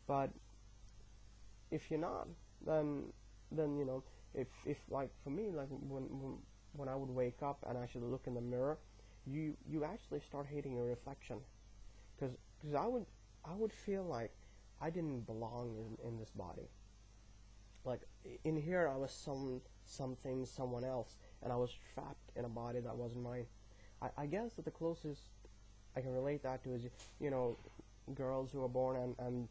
But if you're not, then you know, if like for me, like when I would wake up and actually look in the mirror, you actually start hating your reflection, because I would feel like I didn't belong in this body. Like in here, I was something, someone else, and I was trapped in a body that wasn't mine. I guess that the closest I can relate that to is, you know, girls who are born and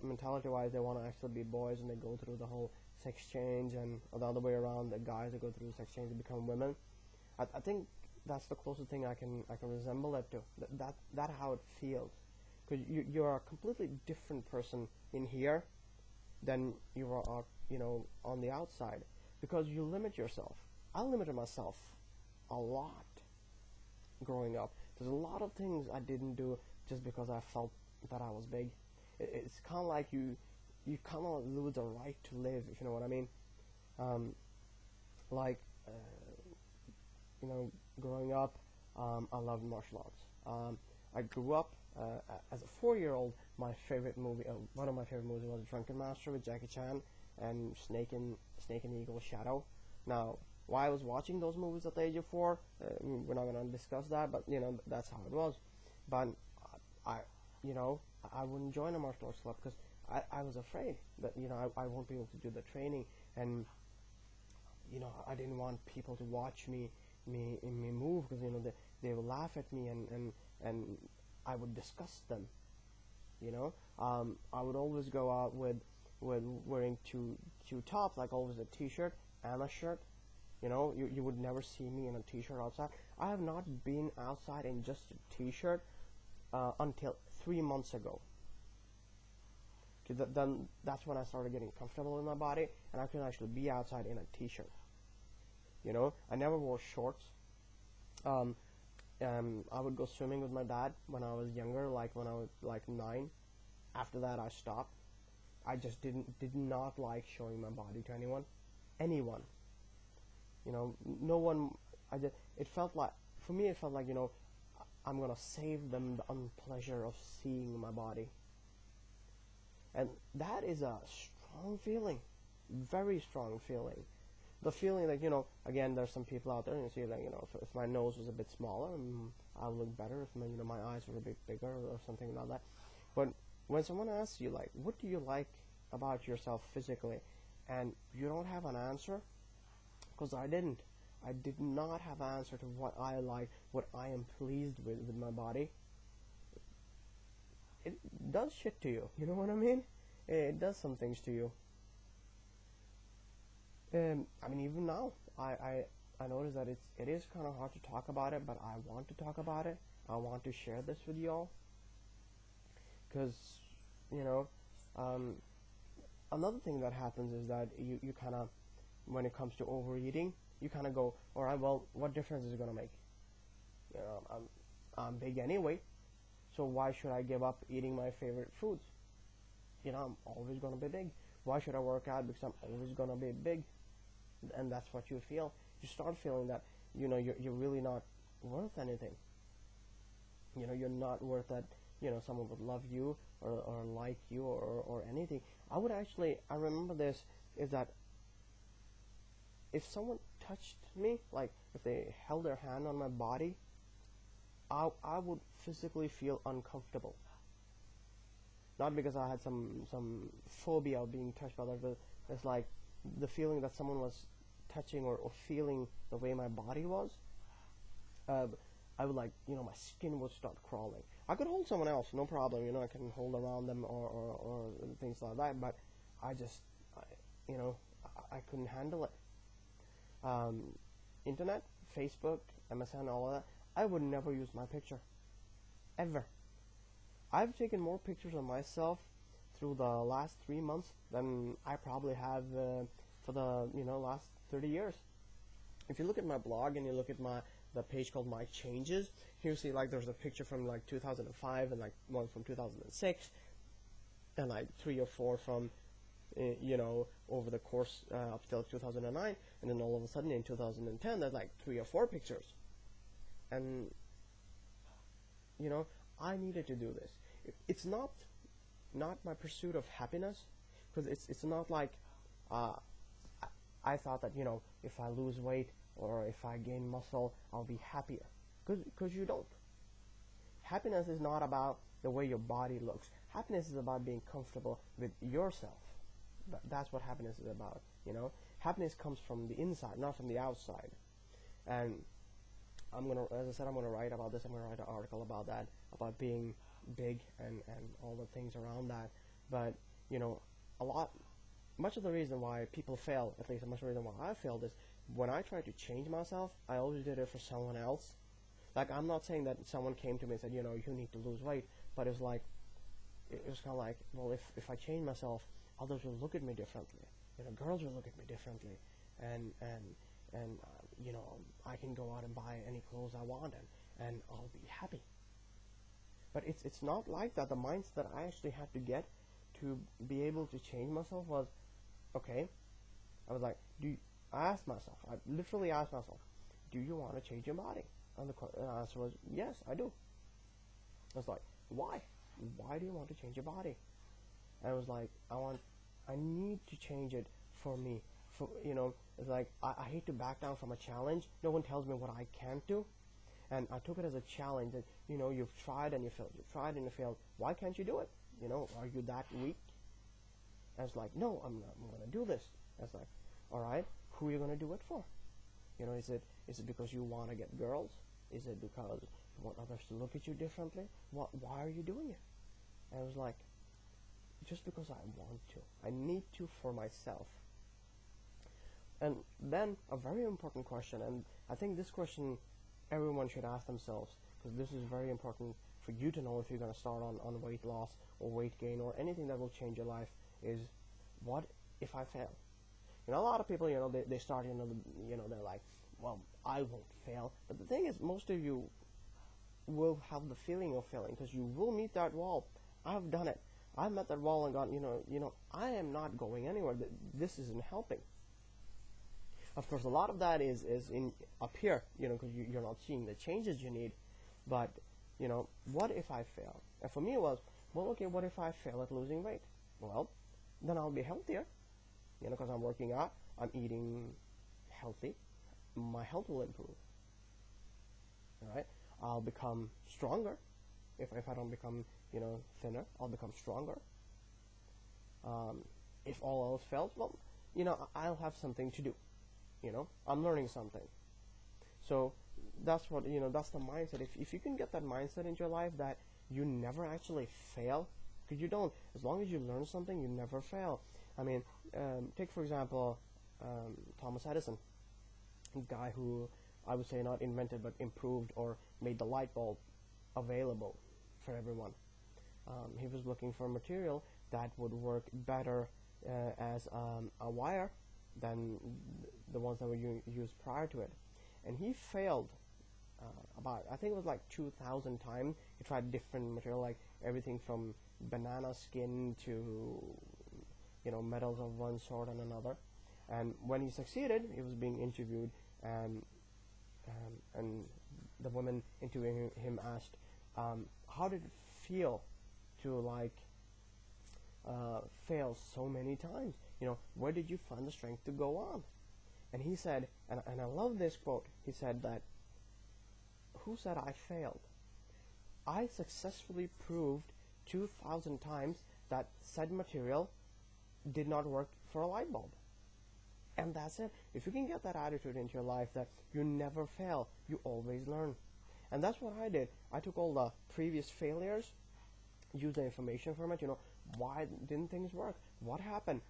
mentality-wise they want to actually be boys, and they go through the whole sex change, and the other way around, the guys that go through the sex change to become women. I think that's the closest thing I can resemble it to. That how it feels, because you're a completely different person in here than you are, you know, on the outside, because you limit yourself. I limited myself a lot growing up. There's a lot of things I didn't do just because I felt that I was big. It's kind of like you kind of lose the right to live, if you know what I mean. Like, you know, growing up, I loved martial arts. I grew up as a 4-year-old. My favorite movie, one of my favorite movies, was Drunken Master with Jackie Chan and Snake and Eagle Shadow. Now, why I was watching those movies at the age of 4, we're not going to discuss that, but you know, that's how it was. But you know, I wouldn't join a martial arts club because I was afraid that, you know, I won't be able to do the training, and you know, I didn't want people to watch me move, because you know they would laugh at me, and I would disgust them. You know, I would always go out with wearing two tops, like always a t-shirt and a shirt. You know, you would never see me in a t-shirt outside. I have not been outside in just a t-shirt until 3 months ago. Then that's when I started getting comfortable in my body, and I could actually be outside in a t-shirt. You know, I never wore shorts. I would go swimming with my dad when I was younger, like when I was like 9. After that, I stopped. I just did not like showing my body to anyone. You know, no one. It felt like, for me, it felt like, you know, I'm gonna save them the unpleasure of seeing my body. And that is a strong feeling, very strong feeling. The feeling that, you know, again, there's some people out there, and you see that, you know, if my nose was a bit smaller, I'll look better. If you know, my eyes were a bit bigger or something like that. But when someone asks you, like, what do you like about yourself physically, and you don't have an answer, because I did not have an answer to what I like, what I am pleased with my body. It does shit to you, you know what I mean? It does some things to you. I mean, even now, I notice that it is kind of hard to talk about it, but I want to talk about it. I want to share this with y'all, because, you know, another thing that happens is that you kind of, when it comes to overeating, you kind of go, all right, well, what difference is it going to make? You know, I'm big anyway, so why should I give up eating my favorite foods? You know, I'm always going to be big. Why should I work out? Because I'm always going to be big. And that's what you feel. You start feeling that, you know, you're really not worth anything. You know, you're not worth that, you know, someone would love you or like you or anything. I remember this, is that if someone touched me, like if they held their hand on my body, I would physically feel uncomfortable. Not because I had some phobia of being touched by others, but it's like the feeling that someone was touching or feeling the way my body was. I would, like, you know, my skin would start crawling. I could hold someone else, no problem, you know, I can hold around them or things like that, but you know, I couldn't handle it. Internet, Facebook, MSN, all of that, I would never use my picture. Ever. I've taken more pictures of myself through the last 3 months than I probably have for the, you know, last 30 years. If you look at my blog and you look at the page called My Changes, you see, like, there's a picture from like 2005 and like one from 2006 and like 3 or 4 from you know, over the course up till 2009, and then all of a sudden in 2010 there's like 3 or 4 pictures. And you know, I needed to do this. It's not not my pursuit of happiness, because it's not like uh, I thought that, if I lose weight or if I gain muscle, I'll be happier. Because you don't. Happiness is not about the way your body looks. Happiness is about being comfortable with yourself. That's what happiness is about. Happiness comes from the inside, not from the outside. And as I said, I'm gonna write about this. I'm gonna write an article about that, about being big and all the things around that. But much of the reason why people fail, at least much of the reason why I failed, is when I tried to change myself, I always did it for someone else. Like, I'm not saying that someone came to me and said, you need to lose weight, but it was kind of like, well, if I change myself, others will look at me differently. Girls will look at me differently, and I can go out and buy any clothes I want, and I'll be happy. But it's not like that. The mindset that I actually had to get to be able to change myself was, okay, I was like, I asked myself, I literally asked myself, do you want to change your body? And the answer was, yes, I do. I was like, why? Why do you want to change your body? And I was like, I need to change it for me. It's like, I hate to back down from a challenge. No one tells me what I can't do. And I took it as a challenge that, you've tried and you failed. You've tried and you failed. Why can't you do it? Are you that weak? And it's like, no, I'm going to do this. And it's like, all right, who are you going to do it for? Is it because you want to get girls? Is it because you want others to look at you differently? Why are you doing it? And I was like, just because I want to. I need to for myself. And then a very important question, and I think this question everyone should ask themselves, because this is very important for you to know if you're going to start on weight loss or weight gain or anything that will change your life, is what if I fail? A lot of people, they start, they're like, well, I won't fail. But the thing is, most of you will have the feeling of failing, because you will meet that wall. I've done it. I've met that wall and gone, I am not going anywhere. This isn't helping. Of course, a lot of that is in up here, because you're not seeing the changes you need. But, what if I fail? And for me it was, well, okay, what if I fail at losing weight? Well, then I'll be healthier, because I'm working out, I'm eating healthy, my health will improve. All right, I'll become stronger. If I don't become, thinner, I'll become stronger. If all else fails, well, I'll have something to do. I'm learning something. So that's what, that's the mindset. If you can get that mindset into your life that you never actually fail, because you don't, as long as you learn something, you never fail. I mean, take for example, Thomas Edison, a guy who I would say not invented but improved or made the light bulb available for everyone. He was looking for a material that would work better as a wire than the ones that were used prior to it. And he failed about, I think it was like 2,000 times. He tried different material, like everything from banana skin to, metals of one sort and another. And when he succeeded, he was being interviewed, and the woman interviewing him asked, how did it feel to fail so many times? Where did you find the strength to go on? And he said, and I love this quote, he said that, who said I failed? I successfully proved 2,000 times that said material did not work for a light bulb. And that's it. If you can get that attitude into your life that you never fail, you always learn. And that's what I did. I took all the previous failures, used the information from it, why didn't things work? What happened?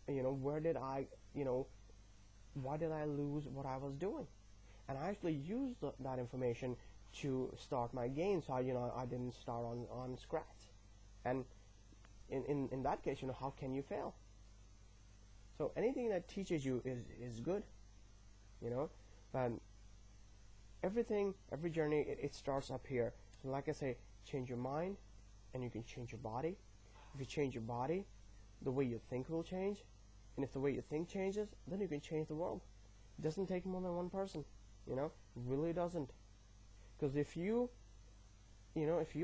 Where did I, why did I lose what I was doing? And I actually used that information to start my gain, so I didn't start on scratch. And in that case, how can you fail? So anything that teaches you is good, and every journey, it starts up here. So like I say, change your mind and you can change your body. If you change your body, the way you think will change, and if the way you think changes, then you can change the world. It doesn't take more than one person, it really doesn't. Because if you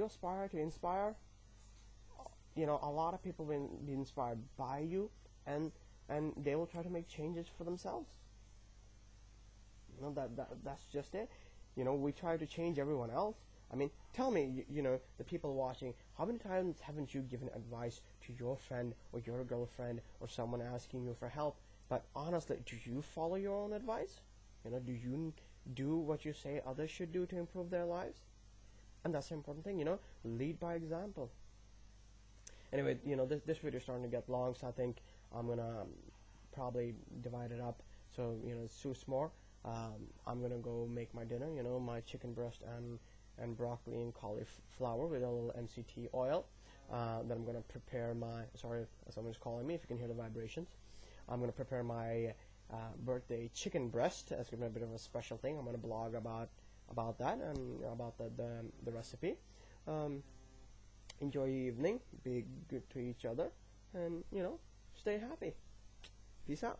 aspire to inspire, a lot of people will be inspired by you, and they will try to make changes for themselves. That's just it. We try to change everyone else. I mean, tell me, the people watching, how many times haven't you given advice to your friend or your girlfriend or someone asking you for help? But honestly, do you follow your own advice? Do you do what you say others should do to improve their lives? And that's the important thing, lead by example. Anyway, this video is starting to get long, so I think I'm gonna probably divide it up so it suits more. I'm gonna go make my dinner, my chicken breast and broccoli and cauliflower with a little MCT oil. Then I'm gonna prepare sorry, someone's calling me if you can hear the vibrations. I'm gonna prepare my birthday chicken breast. That's gonna be a bit of a special thing. I'm gonna blog about that and about the recipe. Enjoy your evening, be good to each other, and stay happy. Peace out.